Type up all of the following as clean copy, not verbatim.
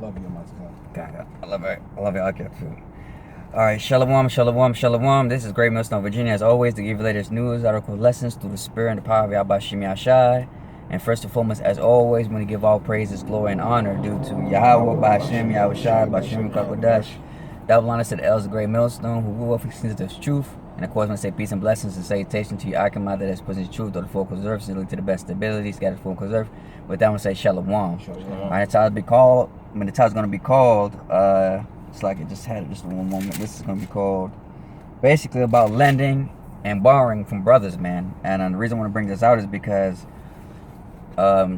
love you, Matzka. God, I love it. I love it. I get too. All right, shalom, shalom, shalom. This is Great Millstone, Virginia, as always, to give you latest news, articles, lessons through the spirit and the power of Yahweh Shem Yahshai. And first and foremost, as always, we want to give all praises, glory, and honor due to Yahweh, Ba'Shem, Yahushai, Ba'Shem, Kakodash. Double honor to the elders of Great Millstone, who rule for the truth. And of course, I want to say peace and blessings and salutation to your Akamah that has put his truth or the full preserve, to the best ability, scattered full preserve. With that, I want to say shalom. All right, the title be called, when the title's going to be called, it's like it just had it just one moment. This is going to be called basically about lending and borrowing from brothers, man. And the reason I want to bring this out is because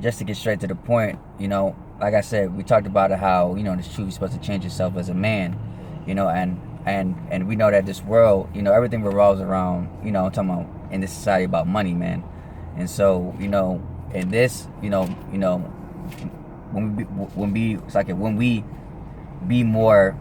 just to get straight to the point, you know, like I said, we talked about how, you know, it's true, you're supposed to change yourself as a man, you know, and we know that this world, you know, everything revolves around, you know, I'm talking about in this society about money, man. And so, you know, in this, you know, when we be more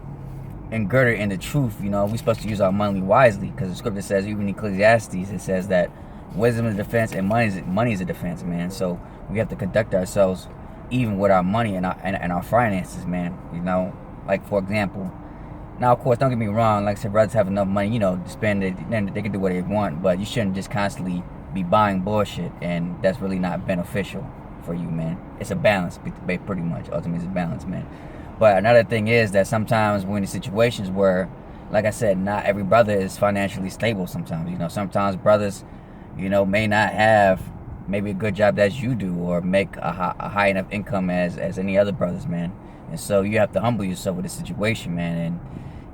engirded in the truth, you know, we're supposed to use our money wisely, because the scripture says, even in Ecclesiastes, it says that wisdom is a defense and money is a defense, man. So we have to conduct ourselves even with our money and our finances, man. You know, like for example, now of course, don't get me wrong, like I said, brothers have enough money, you know, to spend it, then they can do what they want, but you shouldn't just constantly be buying bullshit, and that's really not beneficial for you, man. It's a balance, pretty much. Ultimately, it's a balance, man. But another thing is that sometimes we're in situations where, like I said, not every brother is financially stable sometimes. You know, sometimes brothers, you know, may not have maybe a good job as you do, or make a high enough income as any other brothers, man. And so you have to humble yourself with the situation, man. And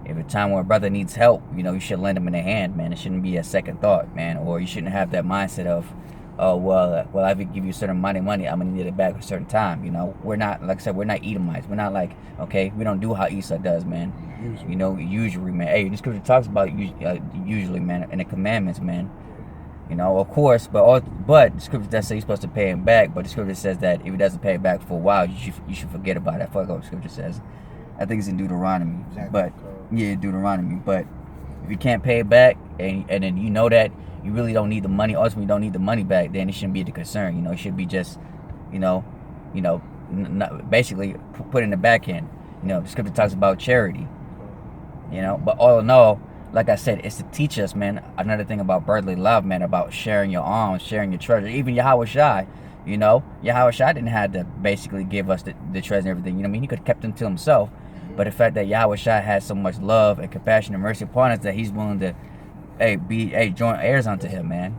if a time where a brother needs help, you know, you should lend him in a hand, man. It shouldn't be a second thought, man. Or you shouldn't have that mindset of, oh, well, I give you a certain amount of money, I'm going to need it back at a certain time. You know, we're not, like I said, we're not Edomites. We're not like, okay, we don't do how Esau does, man. Usually. You know, usually, man. Hey, the scripture talks about usually, man, in the commandments, man. You know, of course, but the scripture does say you're supposed to pay him back, but the scripture says that if he doesn't pay it back for a while, you should forget about it. I forgot what the scripture says. I think it's in Deuteronomy. Exactly. But yeah, Deuteronomy. But if you can't pay it back, and then you know that you really don't need the money, ultimately you don't need the money back, then it shouldn't be the concern. You know, it should be just, basically put in the back end. You know, the scripture talks about charity. You know, but all in all, like I said, it's to teach us, man, another thing about brotherly love, man, about sharing your alms, sharing your treasure. Even Yahweh Shai, you know, Yahweh Shai didn't have to basically give us the treasure and everything. You know what I mean? He could have kept them to himself. But the fact that Yahweh Shai has so much love and compassion and mercy upon us that he's willing to, join heirs unto him, man.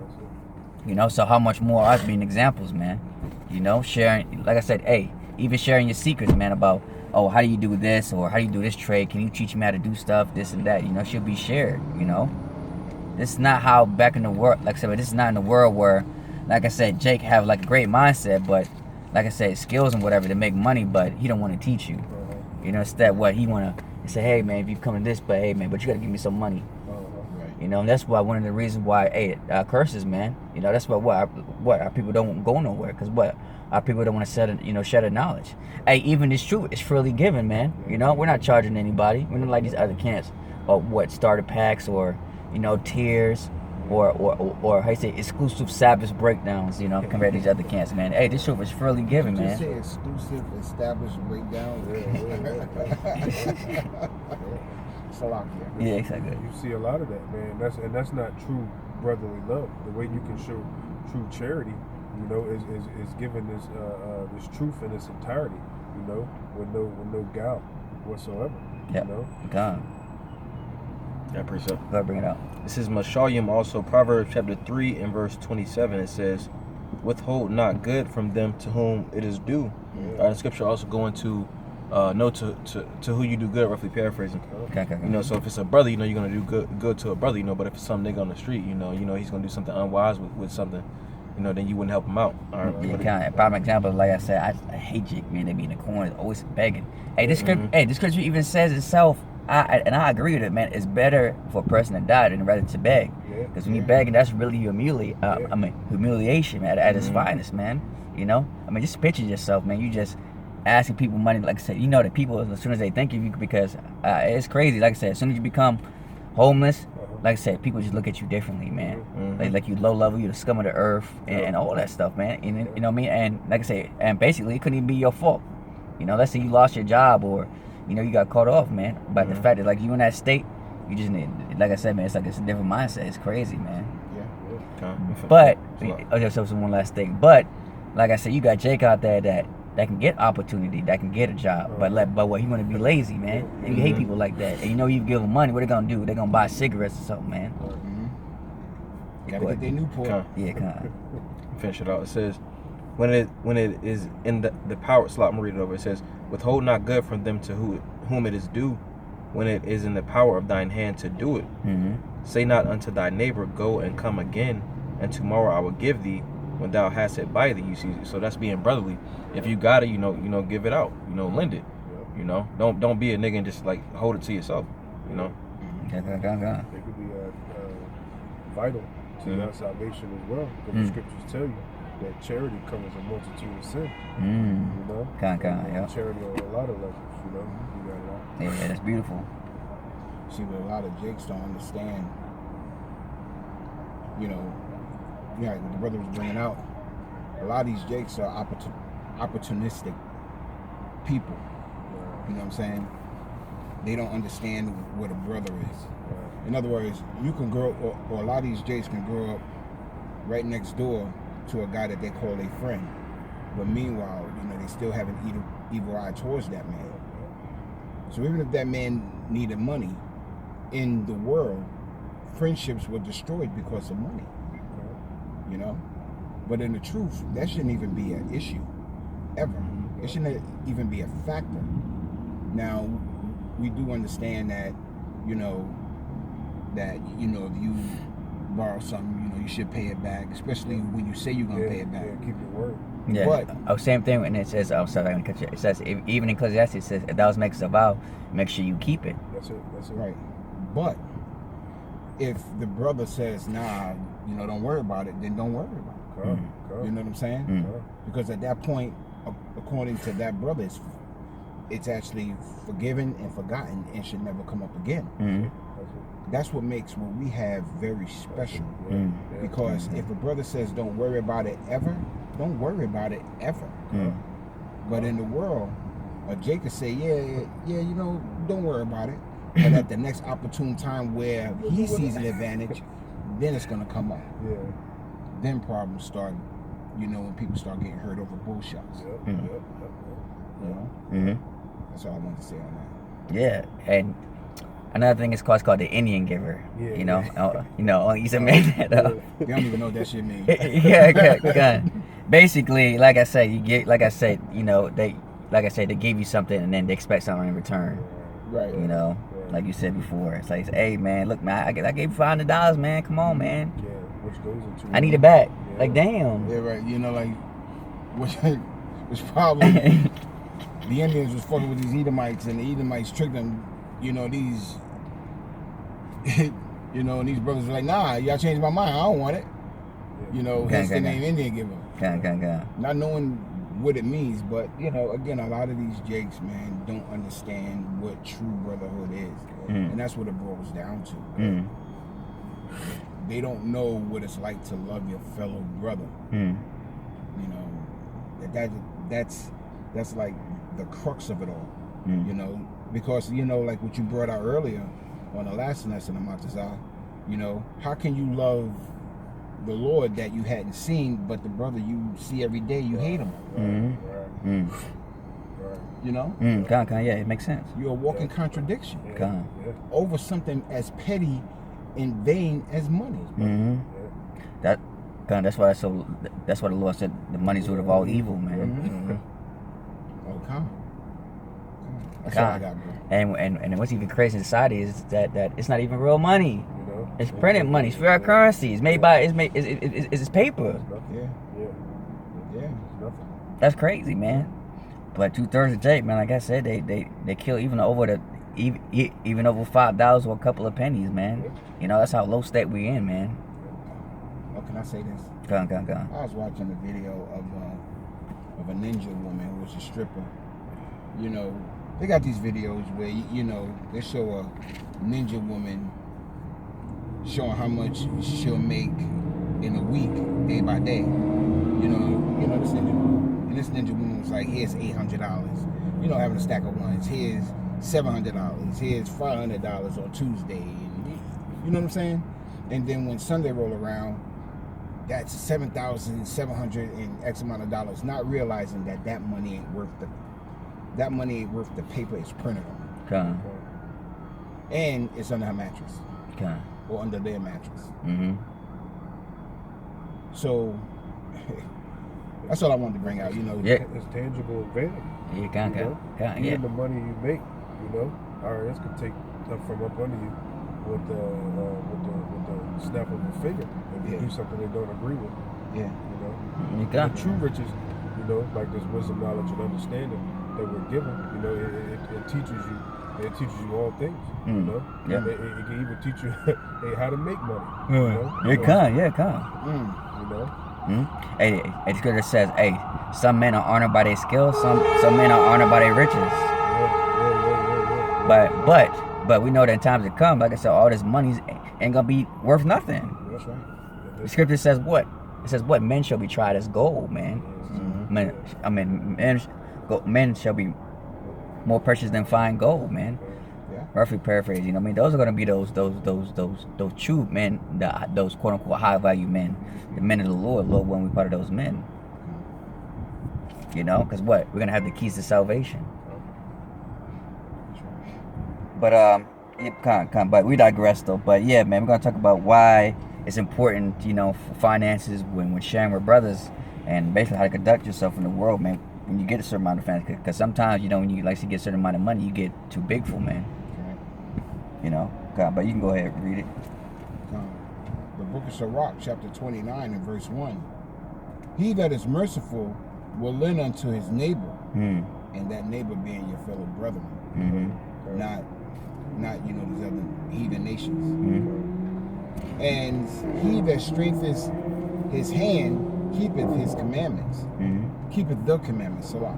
You know, so how much more us being examples, man? You know, sharing, like I said, even sharing your secrets, man, about, oh, how do you do this, or how do you do this trade? Can you teach me how to do stuff, this and that? You know, should be shared, you know? This is not how back in the world, like I said, this is not in the world where, like I said, Jake have like a great mindset, but like I said, skills and whatever to make money, but he don't want to teach you. You know, it's that what he want to say, hey, man, if you come to this, but hey, man, but you got to give me some money. You know, and that's why one of the reasons why, curses, man. You know, that's why our people don't go nowhere, because our people don't want to share the knowledge. Hey, even this truth is freely given, man. You know, we're not charging anybody. We're not like these other camps, or starter packs, or tiers, or how you say, exclusive Sabbath breakdowns. You know, compared to these other camps, man. Hey, this truth is freely given, man. Did you say exclusive established breakdowns? Yeah, exactly. You see a lot of that, man. That's not true brotherly love. The way you can show true charity, you know, is given this truth in its entirety, you know, with no guile whatsoever. Yep. You know? God. Yeah, precept. Go ahead, bring it out. This is Mashalim, also Proverbs chapter 3 and verse 27. It says, "Withhold not good from them to whom it is due." The scripture also going to know to who you do good, roughly paraphrasing. Okay. You know, so if it's a brother, you know, you're gonna do good to a brother, you know. But if it's some nigga on the street, you know he's gonna do something unwise with something, you know, then you wouldn't help him out. All right. Yeah, kind of. Prime example, like I said, I hate Jake, man. They be in the corners, always begging. Hey, this scripture even says itself. I agree with it, man. It's better for a person to die than rather to beg. Because when you're begging, that's really humiliation, man, at its finest, man. You know, I mean, just picture yourself, man. You just asking people money, like I said. You know that people, as soon as they think of you, because it's crazy. Like I said, as soon as you become homeless, like I said, people just look at you differently, man. Like you low level, you the scum of the earth, and all that stuff, man. And you know what I mean? And like I said, and basically, it couldn't even be your fault. You know, let's say you lost your job or, you know, you got caught off, man. But the fact that like you in that state, you just need, like I said, man, it's like it's a different mindset. It's crazy, man. But okay, so one last thing. But like I said, you got Jake out there that can get opportunity, that can get a job. But what he want to be lazy, man. And you hate people like that. And you know you give them money, what they gonna do? They gonna buy cigarettes or something, man. Gotta get their Newport. Yeah, come on. Finish it out. It says, when it is in the power slot, I'm gonna read it over. It says, withhold not good from them to whom it is due, when it is in the power of thine hand to do it. Say not unto thy neighbor, go and come again, and tomorrow I will give thee when thou hast it by thee. You see, so that's being brotherly. If you got it, you know, give it out. You know, lend it. You know, don't be a nigga and just like hold it to yourself. You know. It could be vital to your salvation as well, because the scriptures tell you that charity covers a multitude of sin. You know, charity on a lot of levels. You know, you got it out. Yeah, that's beautiful. See, what a lot of Jakes don't understand, you know, like what the brother was bringing out, a lot of these Jakes are opportunistic people. You know what I'm saying? They don't understand what a brother is. In other words, you can grow, or a lot of these Jakes can grow up right next door to a guy that they call a friend. But meanwhile, you know, they still have an evil eye towards that man. So even if that man needed money, in the world, friendships were destroyed because of money. You know? But in the truth, that shouldn't even be an issue, ever. It shouldn't even be a factor. Now, we do understand that, you know, if you borrow something, you know, you should pay it back, especially when you say you're going to pay it back. Yeah, keep your word. Yeah. But, same thing when it says, sorry, I'm gonna cut you. It says, even in Ecclesiastes, it says, if thou makes a vow, make sure you keep it. That's it. Right. But if the brother says, nah, you know, don't worry about it, then don't worry about it. You know what I'm saying? Because at that point, according to that brother, it's actually forgiven and forgotten and should never come up again. That's what makes what we have very special. Because if a brother says don't worry about it ever, don't worry about it ever. But in the world, Jake could say, yeah, you know, don't worry about it. But at the next opportune time where he sees an advantage, then it's gonna come up. Then problems start, you know, when people start getting hurt over bullshots. You know? That's all I wanted to say on that. Yeah, and another thing is called the Indian giver. You know, you said made that up. They don't even know what that shit means. Yeah, basically, like I said, you know, they give you something and then they expect something in return. Right. You know, like you said before, it's like, hey man, look man, I gave you $500, man. Come on, man. Yeah, which goes into I need it back. Like damn. Yeah, right. You know, like which probably the Indians was fucking with these Edomites, and the Edomites tricked them. You know, these, you know, and these brothers were like, nah, y'all changed my mind. I don't want it. You know, hence the name Indian giver. Not knowing what it means, but you know, again, a lot of these Jakes, man, don't understand what true brotherhood is, and that's what it boils down to. They don't know what it's like to love your fellow brother. You know, that's like the crux of it all. You know, because you know, like what you brought out earlier on the last lesson of Matazah, you know, how can you love the Lord that you hadn't seen, but the brother you see every day, you hate him? You know? Yeah, it makes sense. You're a walking contradiction over something as petty and vain as money. That's why the Lord said the money's root of all evil, man. Okay. That's all I got, bro. And what's even crazy in society is that it's not even real money. It's printed money. It's fiat currency. It's made by it's paper. Yeah. That's crazy, man. But 2/3 of Jake, man, like I said, they kill even over $5 or a couple of pennies, man. You know, that's how low state we in, man. Oh, can I say this? Go on. I was watching a video of a ninja woman who was a stripper. You know, they got these videos where, you know, they show a ninja woman showing how much she'll make in a week, day by day. You know this ninja woman was like, here's $800. you know, having a stack of ones. Here's $700. Here's $500 on Tuesday. And, you know what I'm saying? And then when Sunday roll around, that's $7,700 and X amount of dollars. Not realizing that money ain't worth the paper it's printed on. Con. And it's under her mattress Con. or under their mattress. Mm-hmm. So that's all I wanted to bring out. You know. Yeah. It's tangible advantage. Yeah, con, You know? con, Even yeah. the money you make, you know, IRS could take up from up under you with the snap of a finger if you Yeah. do something they don't agree with. Yeah. You know, You the con. true riches, you know, like this wisdom, knowledge, and understanding that we're given. You know, it teaches you. It teaches you all things. You know, Yeah. It can even teach you hey, how to make money. You know, Yeah, So, con, yeah, con. You know, Hey, the scripture says, hey, some men are honored by their skills, some men are honored by their riches. yeah. But we know that in times to come, like I said, all this money ain't gonna be worth nothing. That's right. The scripture says what? It says what? Men shall be tried as gold, man. Men shall be more precious than fine gold, man. Yeah. Roughly paraphrase, you know what I mean? Those are gonna be those true men, those quote unquote high value men, the men of the Lord. Lord, when we part of those men. You know, because what? We're gonna have the keys to salvation. But but we digress though. But yeah, man, we're gonna talk about why it's important, you know, for finances when sharing with brothers, and basically how to conduct yourself in the world, man. When you get a certain amount of finances, because sometimes, you know, when you like to get a certain amount of money, you get too big for, man. You know, but you can go ahead and read it. The book of Sirach, chapter 29 and verse 1. He that is merciful will lend unto his neighbor, and that neighbor being your fellow brethren, not you know these other heathen nations. And he that strengthens his hand keepeth his commandments, keepeth the commandments. Salah.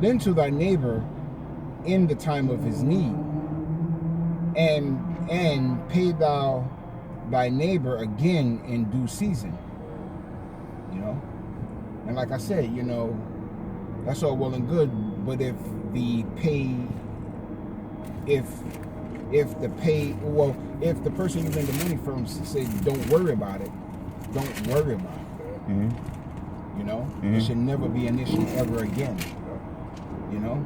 Lend to thy neighbor in the time of his need, and pay thou thy neighbor again in due season. You know, and like I said, you know, that's all well and good, but if the person you lend the money from say don't worry about it, don't worry about it. You know, it should never be an issue ever again. You know.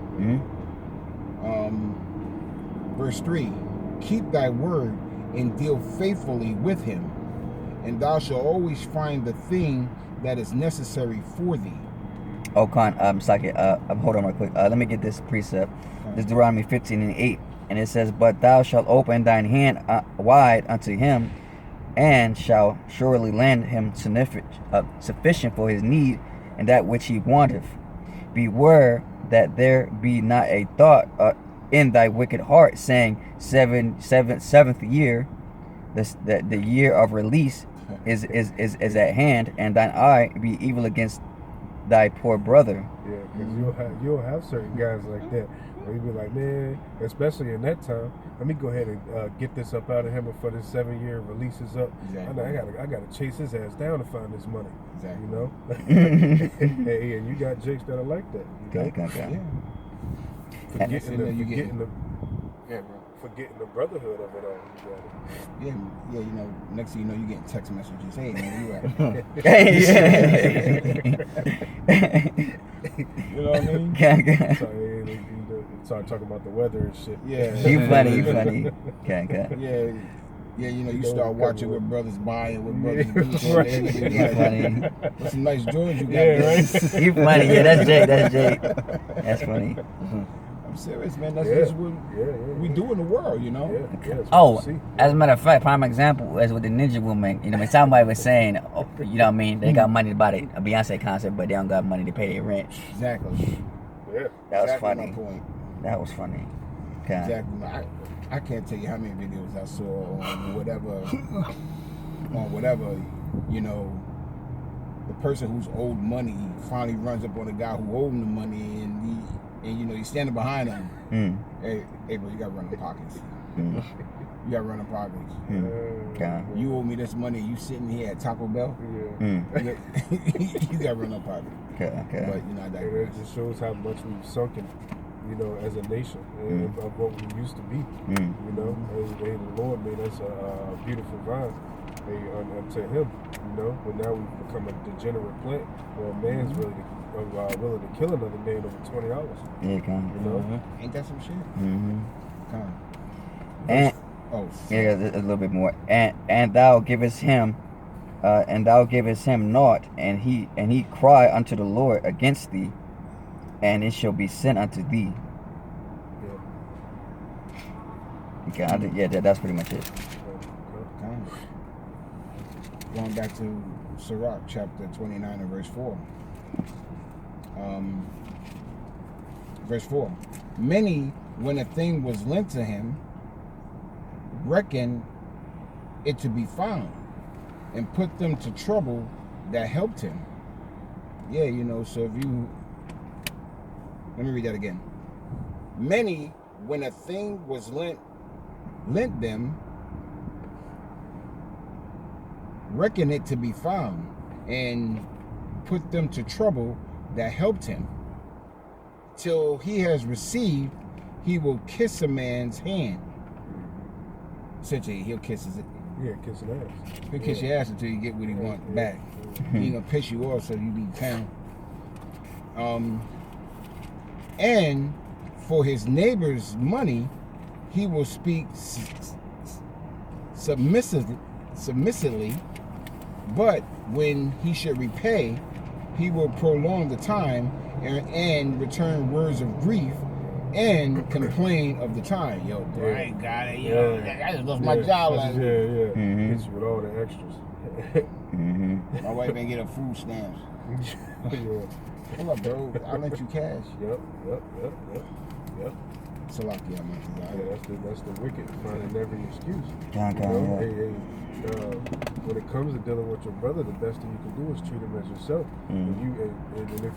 Verse 3: Keep thy word and deal faithfully with him, and thou shalt always find the thing that is necessary for thee. Oh, Con, hold on real quick. Let me get this precept. This is Deuteronomy 15 and 8, and it says, "But thou shalt open thine hand wide unto him, and shall surely lend him sufficient for his need and that which he wanteth. Beware that there be not a thought in thy wicked heart, saying, seventh year, the year of release is at hand, and thine eye be evil against thy poor brother." Yeah, because you'll have certain guys like that. Where you be like, man, especially in that time, let me go ahead and get this up out of him before this 7-year release is up. Exactly. I gotta chase his ass down to find this money. Exactly. You know. Hey, and you got jakes that are like that. Okay. Yeah, Forgetting the brotherhood of it all. You you know. Next thing you know, you getting text messages. Hey, man, you know what I mean? Start talking about the weather and shit. Yeah. You funny. Okay. Yeah, you know, you start watching what brothers buying, what brothers do. Right. You funny. What's some nice Jordans you got? Yeah, there? right. You funny. Yeah, that's Jake. That's funny. I'm serious, man. That's Yeah. just what we do in the world, you know? Yeah, Oh, as a matter of fact, prime example is with the Ninja Woman. You know, when somebody was saying, you know what I mean, they got money to buy a Beyonce concert, but they don't got money to pay their rent. Exactly. Yeah. That was Exactly funny. my point. That was funny. Okay. Exactly. I can't tell you how many videos I saw on whatever, you know, the person who's owed money finally runs up on the guy who owed him the money, and you know, he's standing behind him. Hey, bro, you gotta run the pockets. You got to run a pockets. Okay. You owe me this money. You sitting here at Taco Bell. Yeah. You got to run a pocket. Okay. But you know, I And digress. it just shows how much we've sunken, you know, as a nation and of what we used to be. You know, and the Lord made us a beautiful vine unto Him. You know, but now we've become a degenerate plant where a man's really willing to kill another man over $20. Yeah, come. You know, Ain't that some shit? Come. And Oh, yeah, a little bit more. And thou givest him naught, and he cry unto the Lord against thee, and it shall be sent unto thee. Okay, I think, that's pretty much it. Kind of. Going back to Sirach, chapter 29 and verse 4. Verse 4. Many, when a thing was lent to him, reckon it to be found, and put them to trouble that helped him. Yeah, you know, so if you... Let me read that again. Many, when a thing was lent them, reckon it to be found, and put them to trouble that helped him. Till he has received, he will kiss a man's hand. Essentially, he'll kiss his... yeah, kissing ass. He'll kiss your ass until you get what he wants back. He gonna piss you off so you be calm. And for his neighbor's money, he will speak submissively, but when he should repay, he will prolong the time and return words of grief and complain of the time. Yo, bro, I ain't got it. Yo, I just lost my job last week. Yeah. Hits you with all the extras. My wife ain't get her food stamps. Yeah. Hold up, bro. I'll let you cash. Yep. Salakia, man. Yeah, that's the wicked, finding every excuse. Con, You know, yeah. when it comes to dealing with your brother, the best thing you can do is treat him as yourself. And if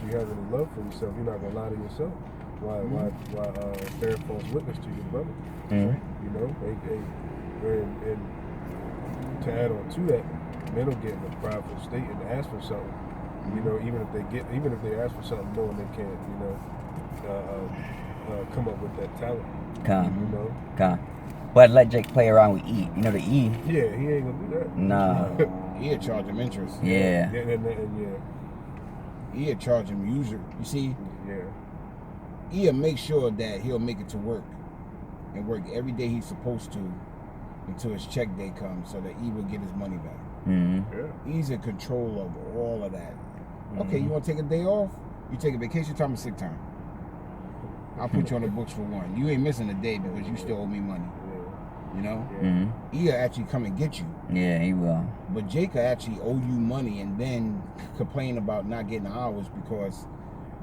you have any love for yourself, you're not gonna lie to yourself. Why bear false witness to your brother? You know, and to add on to that, men will get in a prideful state and ask for something. You know, even if they ask for something more, they can't, you know, come up with that talent. You know. But let Jake play around with E. You know the E? Yeah, he ain't gonna do that. Nah. He'll charge him interest. Yeah. He'll charge him user. You see, Yeah. he'll make sure that he'll make it to work and work every day he's supposed to until his check day comes, so that he will get his money back. Yeah. He's in control of all of that. Okay, you want to take a day off? You take a vacation time or sick time? I'll put you on the books for one. You ain't missing a day because you still owe me money. You know? He'll actually come and get you. Yeah, he will. But Jake will actually owe you money and then complain about not getting hours because,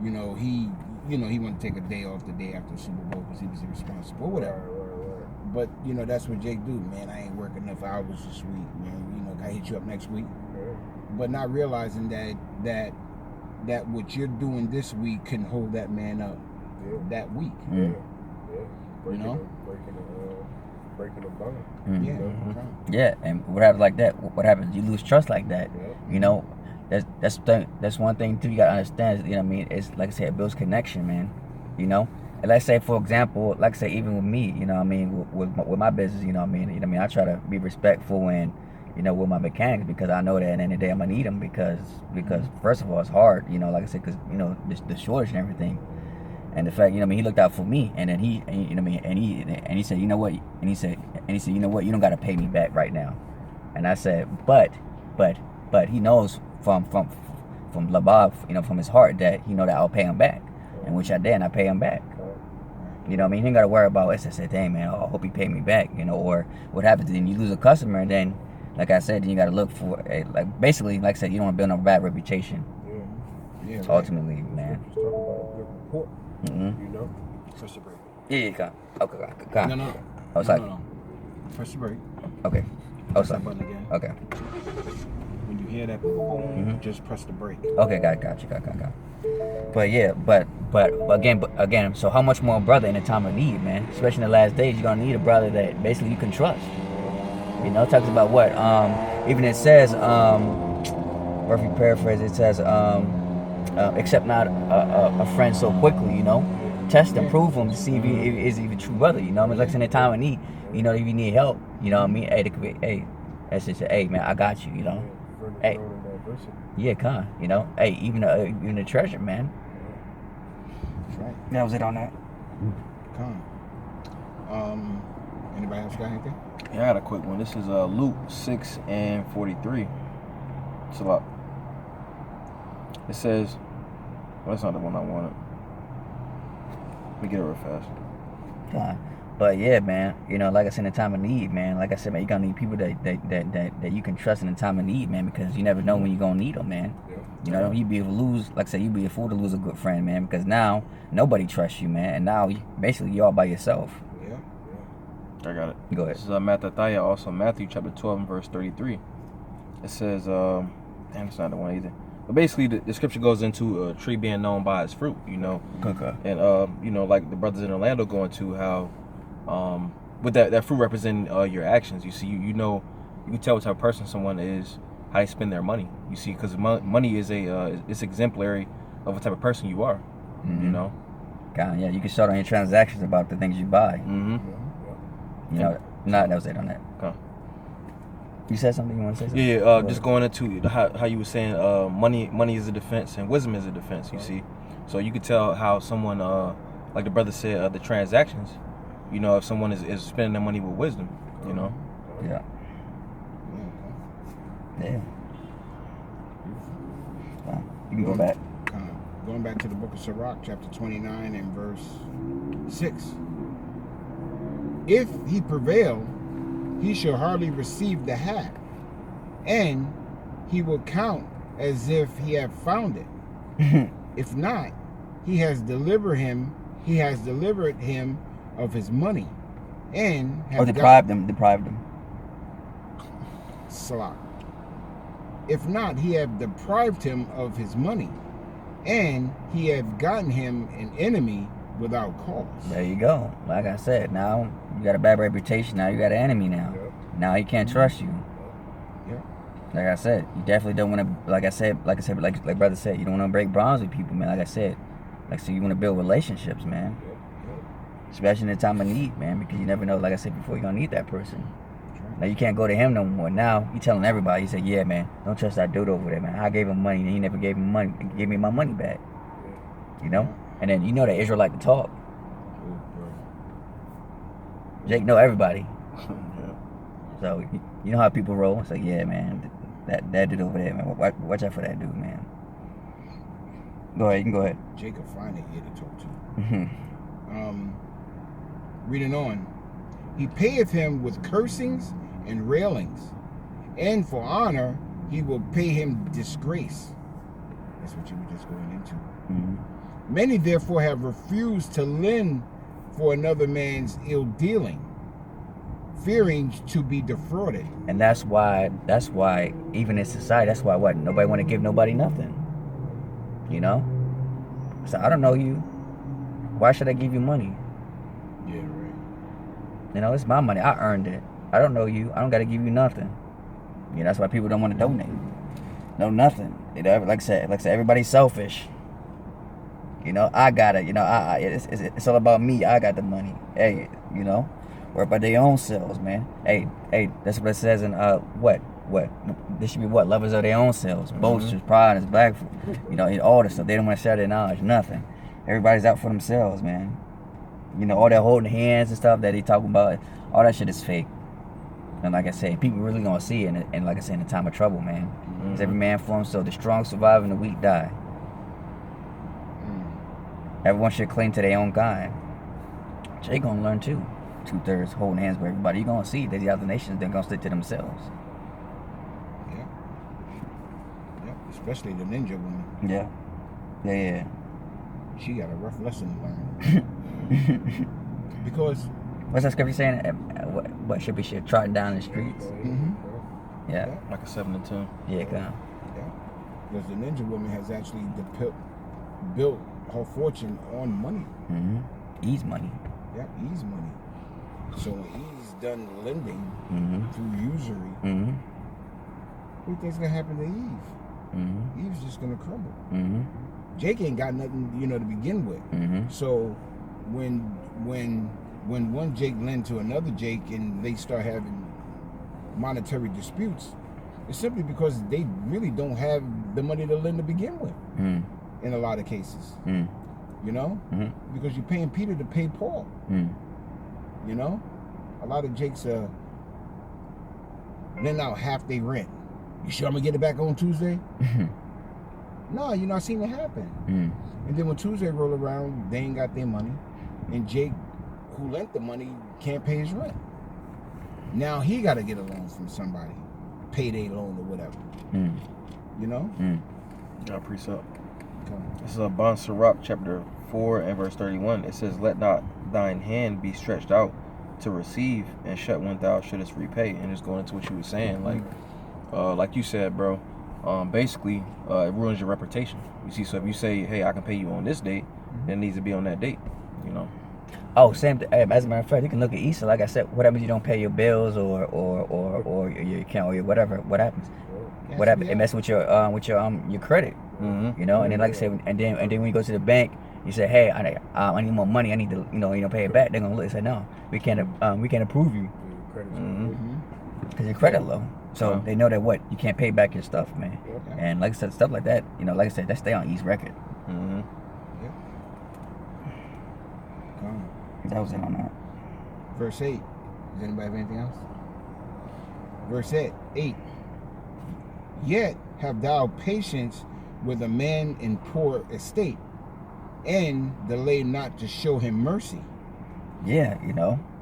you know, he wanted to take a day off the day after the Super Bowl because he was irresponsible or whatever. Right. But, you know, that's what Jake do. Man, I ain't working enough hours this week. Man, you know, can I hit you up next week? But not realizing that what you're doing this week can hold that man up that week. Breaking the bond. Yeah, and what happens like that? What happens? You lose trust like that. You know, that's one thing too. You gotta understand. You know what I mean? It's like I said, it builds connection, man. You know, and let's say for example, like I say, even with me, you know what I mean, with my business, you know what I mean. I try to be respectful and, you know, with my mechanics, because I know that at the end of the day I'm gonna need them because first of all it's hard, you know, like I said, because you know the shortage and everything, and the fact, you know, he looked out for me, and then he said, you know what, and he said, you know what, you don't gotta pay me back right now, and I said, but he knows from Labab, you know, from his heart that he know that I'll pay him back, and which I did, and I pay him back. You know what I mean? He ain't gotta worry about it. I said, dang man, I hope he pay me back, you know, or what happens then you lose a customer, and then like I said, you got to look for basically, like I said, you don't want to build a bad reputation. Yeah. Ultimately, man. Just talk about a good report. You know. Press the break. Yeah, come. Okay, come. No. Oh, sorry. No. Press the break. Okay. Oh, Press sorry. that button again. Okay. When you hear that boom, Mhm. just press the brake. Okay, got you. But yeah, but again, so how much more a brother in a time of need, man? Especially in the last days, you're gonna need a brother that basically you can trust. You know, it talks about what? Even it says, or if you paraphrase, it says, accept not a friend so quickly. You know, test and prove him to see if he is even a true brother. You know, what I mean, like in a time of need, you know, if you need help, you know what I mean. Hey, they could be, hey, that's just, hey, man, I got you. You know, Yeah, Hey. friend of adversity. yeah, you know, hey, even a treasure, man. That's right. That was it on that. Anybody else got anything? Yeah, I got a quick one. This is Luke 6:43. It's a lot. It says, well, that's not the one I wanted. Let me get it real fast. But yeah, man, you know, like I said, in a time of need, man, like I said, man, you gonna need people that you can trust in a time of need, man, because you never know when you're gonna need them, man. Yeah. You know, you'd be able to lose, like I said, you'd be a fool to lose a good friend, man, because now nobody trusts you, man, and now basically you're all by yourself. Yeah. I got it. Go ahead. This is Matthew, also Matthew chapter 12 and verse 33. It says, damn, it's not the one either. But basically, the scripture goes into a tree being known by its fruit, you know. Okay. And, you know, like the brothers in Orlando go into how, with that fruit representing your actions. You see, you know, you can tell what type of person someone is, how they spend their money. You see, because money is it's exemplary of what type of person you are, Mm-hmm. you know. God, yeah, you can show on your transactions about the things you buy. Mm-hmm. You know, that was it on that. Okay. You said something? You want to say something? Yeah, just going into how you were saying money is a defense and wisdom is a defense, you see. So you could tell how someone, like the brother said, the transactions, you know, if someone is spending their money with wisdom, you know. Yeah. Yeah. Well, you can go back. Going back to the book of Sirach, chapter 29 and verse 6. If he prevail, he shall hardly receive the hat, and he will count as if he have found it. If not, he has delivered him of his money, and have Deprived him. Salah. If not, he have deprived him of his money, and he have gotten him an enemy without cause. There you go. Like I said, now you got a bad reputation. Now you got an enemy now. Yep. Now he can't trust you. Yeah. Like I said, you definitely don't want to. Like brother said, you don't want to break bonds with people, man. Like I said, you want to build relationships, man. Especially in the time of need, man, because you never know. Like I said before, you're gonna need that person. Now you can't go to him no more. Now you telling everybody. You say, yeah, man, don't trust that dude over there, man. I gave him money, and he never gave me my money back. You know. And then you know that Israel like to talk. Jake know everybody. So you know how people roll. It's like, yeah, man, that dude over there, man. Watch out for that dude, man. Go ahead, you can go ahead. Jacob find it here to talk to. Mm-hmm. Reading on. He payeth him with cursings and railings, and for honor he will pay him disgrace. That's what you were just going into. Mm-hmm. Many therefore have refused to lend for another man's ill dealing, fearing to be defrauded. And that's why even in society, that's why nobody want to give nobody nothing. You know? So I don't know you. Why should I give you money? Yeah, right. You know, it's my money. I earned it. I don't know you. I don't got to give you nothing. You know, that's why people don't want to donate. No, nothing. You know, like I said, everybody's selfish. You know, I got it. You know, it's all about me. I got the money. Hey, you know, worry about their own selves, man. Hey, that's what it says in what? This should be what? Lovers of their own selves. Boasters, pride, and black. You know, all this stuff. They don't want to share their knowledge. Nothing. Everybody's out for themselves, man. You know, all that holding hands and stuff that they talking about, all that shit is fake. And like I said, people really gonna see it, and like I said, in the time of trouble, man. It's every man for himself. The strong survive and the weak die. Everyone should cling to their own kind. Jay gonna learn too. 2/3 holding hands with everybody. You gonna see that the other nations they're gonna stick to themselves. Yeah. Especially the ninja woman. Yeah. She got a rough lesson to learn. Because what's that scripture saying? What should be trotting down the streets? Yeah. Like a 7 and 10. Yeah, God. Yeah. Because the ninja woman has actually built her fortune on money. Mm-hmm. Ease money. Yeah, ease money. So when he's done lending Mm-hmm. through usury, Mm-hmm. what do you think's gonna happen to Eve? Mm-hmm. Eve's just gonna crumble. Mm-hmm. Jake ain't got nothing, to begin with. Mm-hmm. So when one Jake lend to another Jake and they start having monetary disputes, it's simply because they really don't have the money to lend to begin with. Mm-hmm. In a lot of cases, Mm-hmm. because you're paying Peter to pay Paul. Mm-hmm. A lot of Jakes lend out half their rent. You sure I'm gonna get it back on Tuesday? No, I seen it happen. Mm-hmm. And then when Tuesday roll around, they ain't got their money, and Jake, who lent the money, can't pay his rent. Now he got to get a loan from somebody, payday loan or whatever. Yeah, precept. Okay. This is a Bon Sirach chapter 4 and verse 31. It says, "Let not thine hand be stretched out to receive, and shut when thou shouldest repay." And just going into what you were saying, like you said, bro. Basically, it ruins your reputation. You see, so if you say, "Hey, I can pay you on this date," then it needs to be on that date. Oh, same. As a matter of fact, you can look at Easter. Like I said, what happens if you don't pay your bills or your account or your whatever? What happens? Yes, What happens? yeah. It messes with your credit. Mm-hmm. And then like I said, and then when you go to the bank, you say, "Hey, I need more money. I need to pay it back." They're gonna look and say, "No, we can't approve you because your credit low." So they know that you can't pay back your stuff, man. Okay. And like I said, stuff like that, like I said, that stay on East record. Mm-hmm. That was it on that. Verse 8. Does anybody have anything else? Verse 8. Yet have thou patience with a man in poor estate, and delay not to show him mercy. Yeah,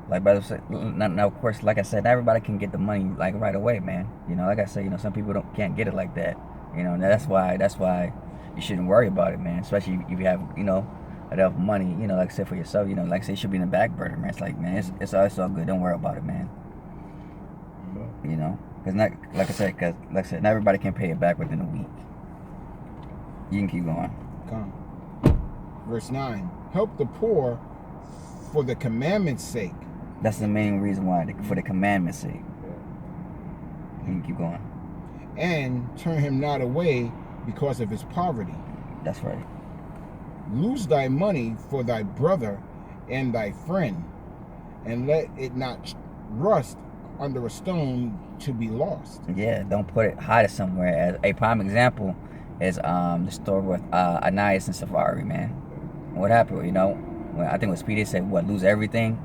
like brother said, now of course, like I said, not everybody can get the money like right away, man. Like I said, some people can't get it like that. And that's why you shouldn't worry about it, man. Especially if you have enough money, like I said, for yourself, like I said, it should be in the back burner, man. It's like, man, it's all good. Don't worry about it, man. Because like I said, not everybody can pay it back within a week. You can keep going. Come. Verse 9. Help the poor for the commandment's sake. That's the main reason why, for the commandment's sake. You can keep going. And turn him not away because of his poverty. That's right. Lose thy money for thy brother and thy friend, and let it not rust under a stone to be lost. Yeah, don't hide it somewhere. As a prime example is the story with Ananias and Sapphira, man. What happened? When I think it was Peter said, "Lose everything,"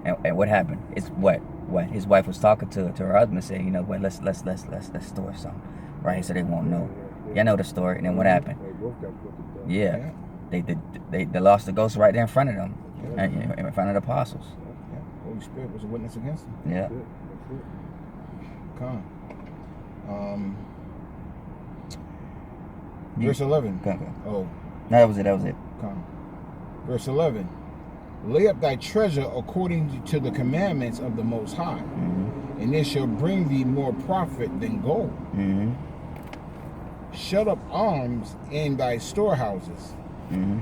and what happened? It's what his wife was talking to her husband, saying, let's store some, right? So they won't know. Y'all know the story. And then what happened? Yeah. They lost the ghost right there in front of them, in front of the apostles. Yeah. Holy Spirit was a witness against them. Yeah. Come. Verse 11. Okay. Oh, That was it. come. Verse 11. Lay up thy treasure according to the commandments of the Most High, and it shall bring thee more profit than gold. Mm-hmm. Shut up arms in thy storehouses.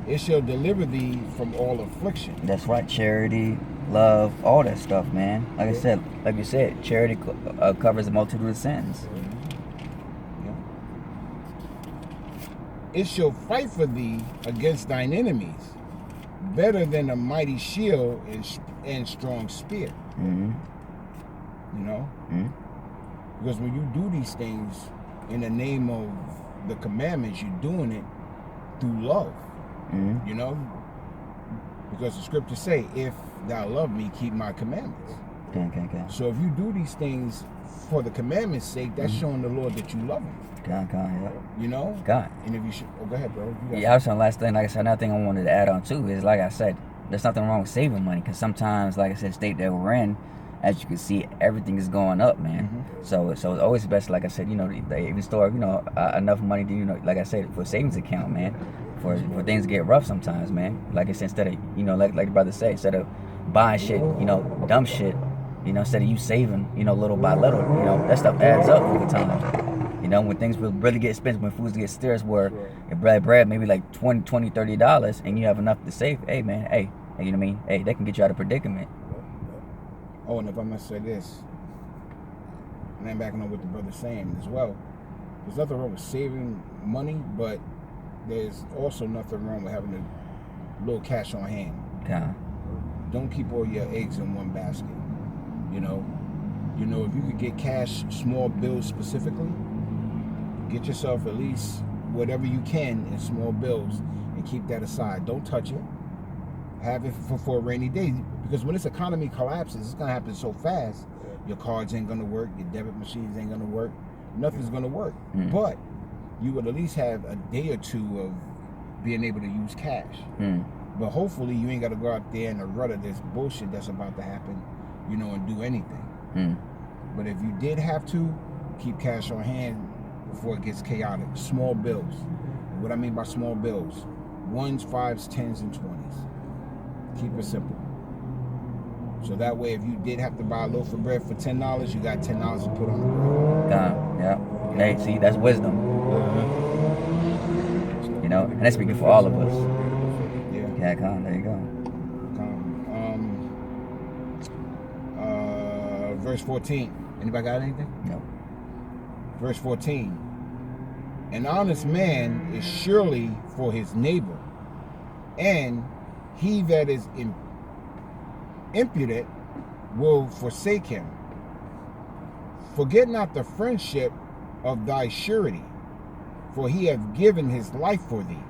It shall deliver thee from all affliction. That's right. Charity, love, all that stuff, man. Like you said, charity covers a multitude of sins. It shall fight for thee against thine enemies, better than a mighty shield and strong spear. Mm-hmm. Because when you do these things in the name of the commandments, you're doing it through love. Because the scriptures say, if thou love me, keep my commandments. Okay. So if you do these things for the commandment's sake, that's showing the Lord that you love him. Yeah. God. And if you should, go ahead, bro. Yeah, I was saying last thing, like I said, another thing I wanted to add on too is, like I said, there's nothing wrong with saving money, because sometimes, like I said, the state that we're in, as you can see, everything is going up, man. So it's always best, like I said, they even store, enough money to, like I said, for a savings account, man, for things to get rough sometimes, man. Like I said, instead of, like the brother said, instead of buying shit, dumb shit, You know, instead of you saving, you know, little by little, you know, that stuff adds up over time. You know, when things really get expensive, when foods get scarce, where your bread maybe like $20, $30, and you have enough to save, hey man, hey, you know what I mean? Hey, that can get you out of predicament. Oh, and if I must say this, and I'm backing up what the brother's saying as well, there's nothing wrong with saving money, but there's also nothing wrong with having a little cash on hand. Okay. Don't keep all your eggs in one basket. You know, if you could get cash, small bills specifically, get yourself at least whatever you can in small bills and keep that aside. Don't touch it. Have it for a rainy day, because when this economy collapses, it's gonna happen so fast. Your cards ain't gonna work, your debit machines ain't gonna work, nothing's gonna work. But you would at least have a day or two of being able to use cash. But hopefully you ain't gotta go out there in a rut of this bullshit that's about to happen, you know, and do anything. But if you did have to, keep cash on hand before it gets chaotic. Small bills. And what I mean by small bills, 1s, 5s, 10s, and 20s. Keep it simple. So that way, if you did have to buy a loaf of bread for $10, you got $10 to put on the bread. Yeah. Hey, see, that's wisdom. You know, and that's speaking for all of us. Yeah, there you go. Verse 14. Anybody got anything? No. Verse 14. An honest man is surely for his neighbor, and he that is impudent will forsake him. Forget not the friendship of thy surety, for he hath given his life for thee.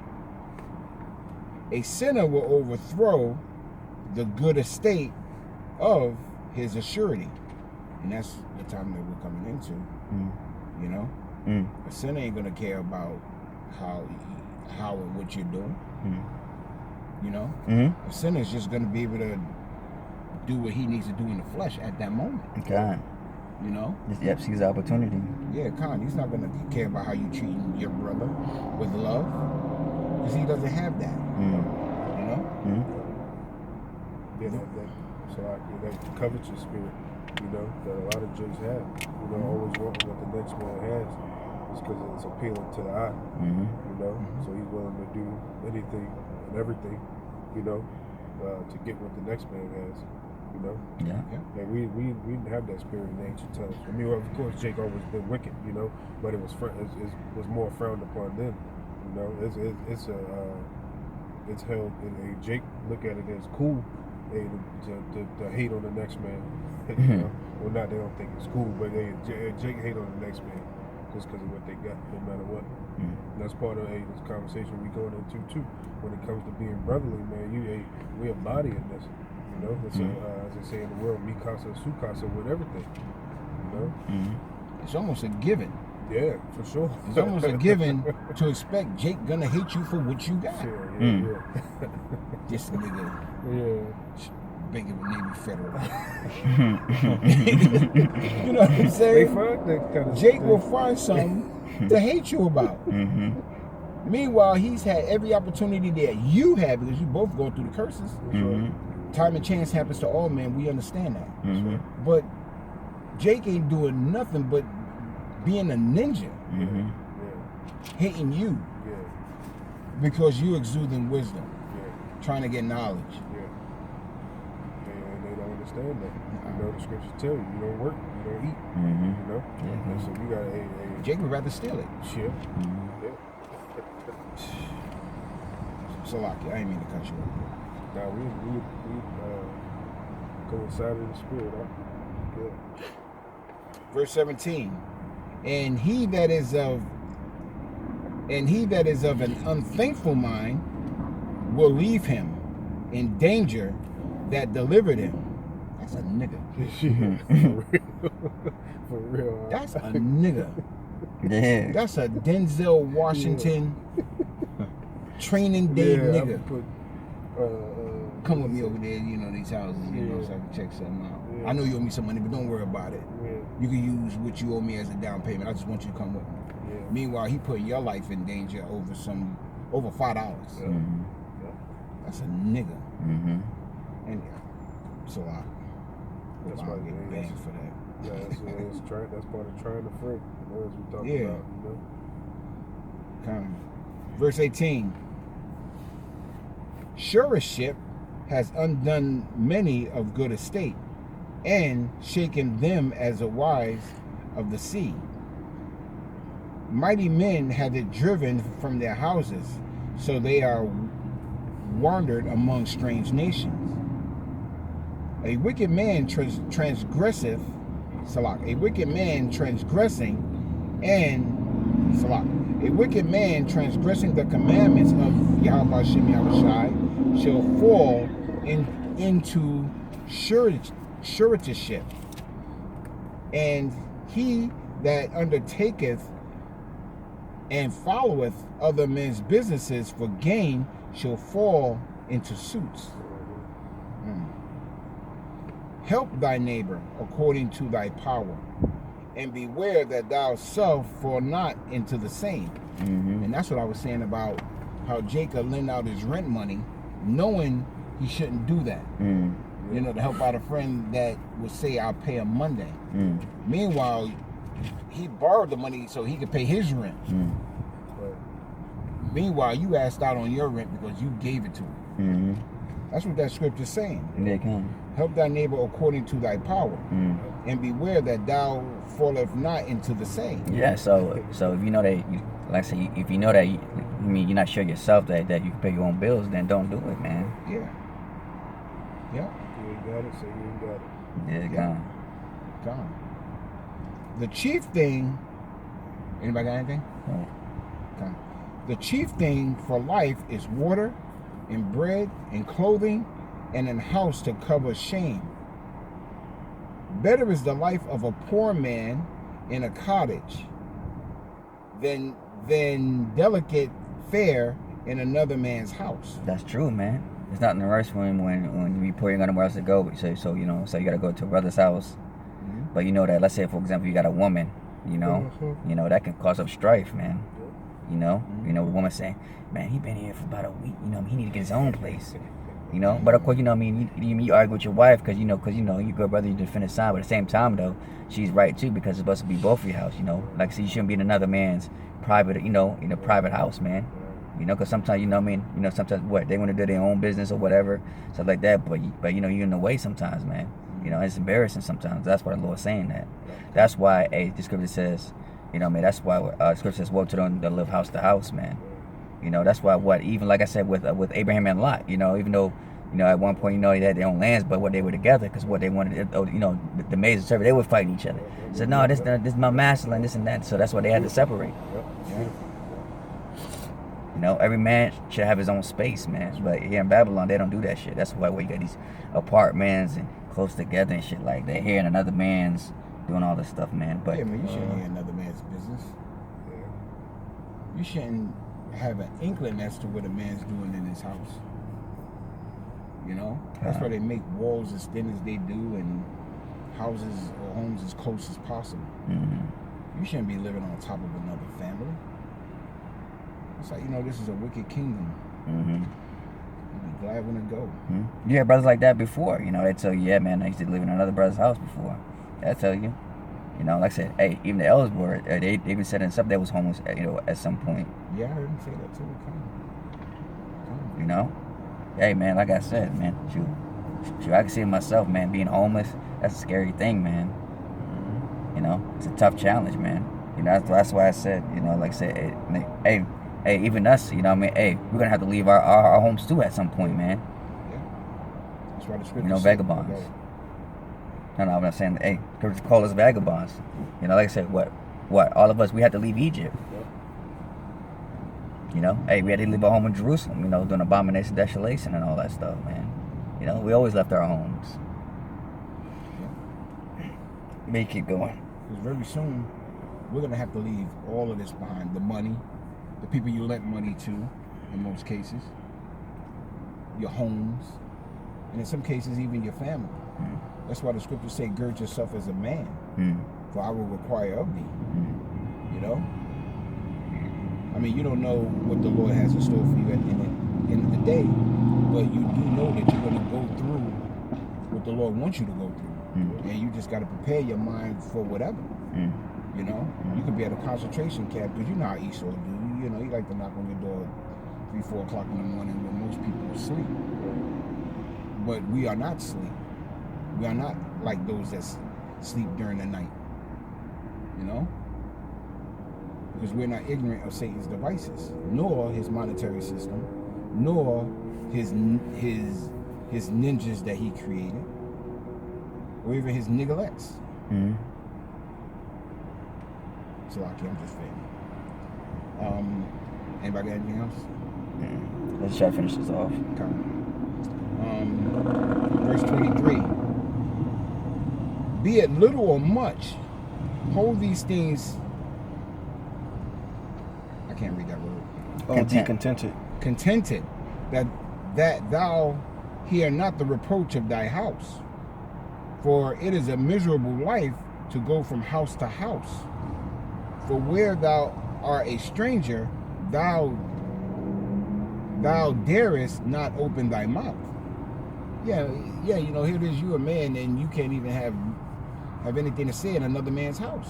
A sinner will overthrow the good estate of his assurity. And that's the time that we're coming into. You know? A sinner ain't gonna care about how and what you're doing. You know? A sinner is just gonna be able to do what he needs to do in the flesh at that moment. Okay. You know? Yep, sees the opportunity. Yeah, he's not gonna care about how you treating your brother with love, because he doesn't have that. You know? Yeah, that covetous spirit, you know, that a lot of Jays have. You know, always wanting what the next man has. It's because it's appealing to the eye. You know, so he's willing to do anything and everything, you know, to get what the next man has. You know? Yeah. And we didn't have that spirit in ancient times. I mean, of course, Jake always been wicked, you know, but it was more frowned upon then. You know, it's held. Jake look at it as cool, to hate on the next man. You know? Well, not they don't think it's cool, but Jake hate on the next man just because of what they got, no matter what. And that's part of this conversation we going into too. When it comes to being brotherly, man, we embodying this. You know, it's as they say in the world, mi casa, su casa, with everything. You know, it's almost a given. Yeah, for sure. It's almost a given to expect Jake gonna hate you for what you got. Yeah. This nigga, bigger than Navy Federal. You know what I'm saying? Jake will find something to hate you about. Meanwhile, he's had every opportunity that you had, because you both go through the curses. Time and chance happens to all men. We understand that. But Jake ain't doing nothing but being a ninja, hating you because you exuding wisdom, trying to get knowledge. And they don't understand that. You know, the scriptures tell you don't work, you don't eat. You know, and so you got Jake would rather steal it. Salaki, I didn't mean to cut you off. Now we coincide in the spirit, huh? Good. Verse 17. And he that is of an unthankful mind will leave him in danger that delivered him. That's a nigga. For real. Huh? That's a nigga. Yeah. That's a Denzel Washington training day nigga. Come with me over there, you know, these houses, you know, so I can check something out. I know you owe me some money, but don't worry about it. You can use what you owe me as a down payment. I just want you to come with me. Meanwhile, he putting your life in danger over $5. That's a nigga. And so That's Obama right, getting man. banned for that. Yeah, that's part of trying to free. You know, as we talked Yeah. about. You know. Come. Verse 18. Sureship has undone many of good estate, and shaken them as a wise of the sea. Mighty men had it driven from their houses, so they are wandered among strange nations. A wicked man transgresseth, Salak. A wicked man transgressing and Salak. A wicked man transgressing the commandments of Yahweh Shem Yahushai shall fall into suretyship. And he that undertaketh and followeth other men's businesses for gain shall fall into suits. Help thy neighbor according to thy power, and beware that thou self fall not into the same. And that's what I was saying about how Jacob lent out his rent money, knowing he shouldn't do that. You know, to help out a friend that would say, I'll pay him Monday. Meanwhile, he borrowed the money so he could pay his rent. Meanwhile, you asked out on your rent because you gave it to him. That's what that scripture's saying. They come. Help thy neighbor according to thy power, and beware that thou falleth not into the same. Yeah, so if you know that, like I say, if you know that, you're not sure yourself that you can pay your own bills, then don't do it, man. Yeah. You ain't got it, so you ain't got it. Yeah, Gone. The chief thing. Anybody got anything? No. Gone. The chief thing for life is water, and bread, and clothing, and an house to cover shame. Better is the life of a poor man in a cottage than delicate fare in another man's house. That's true, man. It's not in the worse when you poor, you got nowhere else to go. So you know, so you got to go to a brother's house. But you know that, let's say for example, you got a woman, you know, that can cause up strife, man. You know, the woman saying, man, he been here for about a week. You know, he need to get his own place. You know, but of course, you know, I mean, you argue with your wife because you good brother, you defend his side. But at the same time, though, she's right too because it's supposed to be both of your house. You know, like I said, you shouldn't be in another man's private, in a private house, man. You know, because sometimes, sometimes what they want to do their own business or whatever, stuff like that. But you're in the way sometimes, man. You know, it's embarrassing sometimes. That's why the Lord's saying that. That's why, the scripture says, man, that's why scripture says, woe to them that live house to house, man. You know, that's why even like I said with Abraham and Lot, even though, at one point, they had their own lands, but what they were together, because what they wanted, the maids and servants, they were fighting each other. So no, this is my master land, this and that. So that's why they had to separate. Every man should have his own space, man. But here in Babylon, they don't do that shit. That's why you got these apartments and close together and shit like that. Here in another man's doing all this stuff, man. But yeah, man, you shouldn't hear another man's business. You shouldn't have an inkling as to what a man's doing in his house. That's why they make walls as thin as they do and houses or homes as close as possible. You shouldn't be living on top of another family. It's like, this is a wicked kingdom. You'll be glad when it go. You had brothers like that before. They tell you, yeah, man, I used to live in another brother's house before. They tell you. Like I said, hey, even the elders were, they even said in something that was homeless, at some point. Yeah, I heard him say that too. Hey, man, like I said, man, shoot, I can see it myself, man, being homeless, that's a scary thing, man. It's a tough challenge, man. That's why I said, like I said, hey, even us, hey, we're going to have to leave our homes too at some point, man. Yeah. That's why the scripture vagabonds. No, I'm not saying, hey, call us vagabonds. Like I said, what? All of us, we had to leave Egypt. Hey, we had to leave our home in Jerusalem, doing abomination, desolation, and all that stuff, man. We always left our homes. May keep going. Because very soon, we're going to have to leave all of this behind. The money, the people you lent money to, in most cases, your homes, and in some cases, even your family. That's why the scriptures say, gird yourself as a man, for I will require of thee. I mean, you don't know what the Lord has in store for you at the end of the day, but you do know that you're going to go through what the Lord wants you to go through. And you just got to prepare your mind for whatever. You know, you could be at a concentration camp because you know how Esau do. You know, he like to knock on your door 3, 4 o'clock in the morning when most people are asleep. But we are not asleep. We are not like those that sleep during the night. You know, because we're not ignorant of Satan's devices, nor his monetary system, nor his ninjas that he created, or even his nigglets. Salaki, I'm just fading. Anybody got anything else? Let's try to finish this off. Verse 23. Be it little or much, hold these things. I can't read that word. Oh, be contented. Contented that thou hear not the reproach of thy house. For it is a miserable life to go from house to house. For where thou art a stranger, thou darest not open thy mouth. Yeah, you know, here it is, you a man, and you can't even have anything to say in another man's house.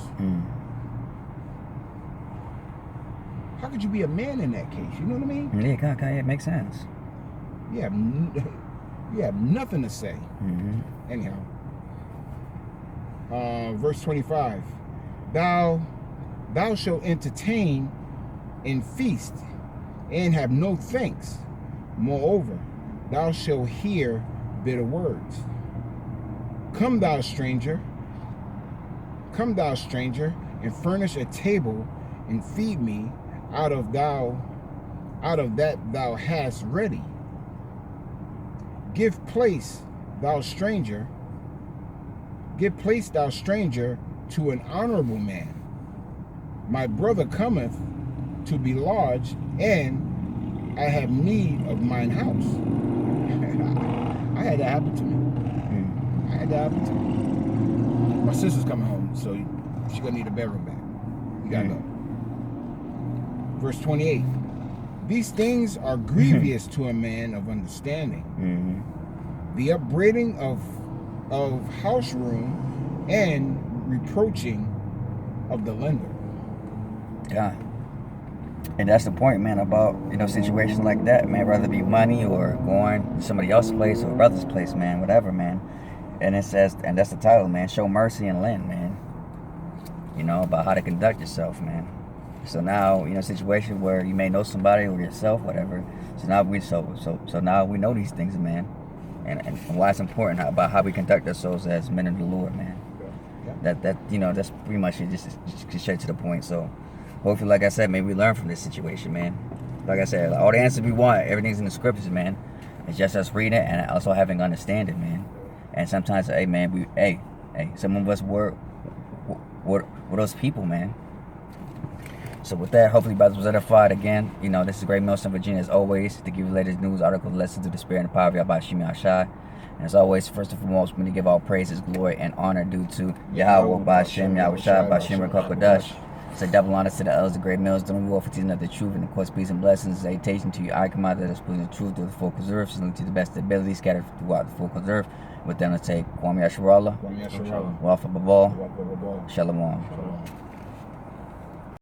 How could you be a man in that case? You know what I mean? Yeah, it makes sense. You have nothing to say. Anyhow, verse 25. Thou shalt entertain and feast, and have no thanks. Moreover, thou shalt hear bitter words. Come thou stranger, and furnish a table, and feed me out of that thou hast ready. Give place, thou stranger, to an honorable man. My brother cometh to be lodged, and I have need of mine house. I had that happen to me. My sister's coming home, so she's gonna need a bedroom back. You gotta go. Verse 28. These things are grievous to a man of understanding. The upbraiding of house room and reproaching of the lender. Yeah. And that's the point, man, about, you know, situations like that, man, whether it be money or going to somebody else's place or brother's place, man, whatever, man. And it says, and that's the title, man, show mercy and lend, man. You know, about how to conduct yourself, man. So now, you know, situation where you may know somebody or yourself, whatever. So now now we know these things, man. And why it's important about how we conduct ourselves as men of the Lord, man. That you know, that's pretty much it, just straight to the point. So hopefully, like I said, maybe we learn from this situation, man. Like I said, all the answers we want, everything's in the scriptures, man. It's just us reading it and also having understanding, man. And sometimes, hey, man, some of us were those people, man. So with that, hopefully brothers was edified again. You know, this is Great Millstone, Virginia, as always, to give you the latest news, articles, lessons of the spirit and the power of Yahweh Shimi Ashai. And as always, first and foremost, we need to give all praises, glory, and honor due to Yahweh Ba'Shem, Yahweh Shai, Ba'Shem, Rekakodash. So double honor to the elders of Great Mills, doing war for teaching of the truth, and of course, peace and blessings, salutation to you, I command that is putting the truth through the full preserve, salute to the best ability, scattered throughout the full preserve. With them, let's say, Kwame Yasharallah, Wafa Babal, Shalom.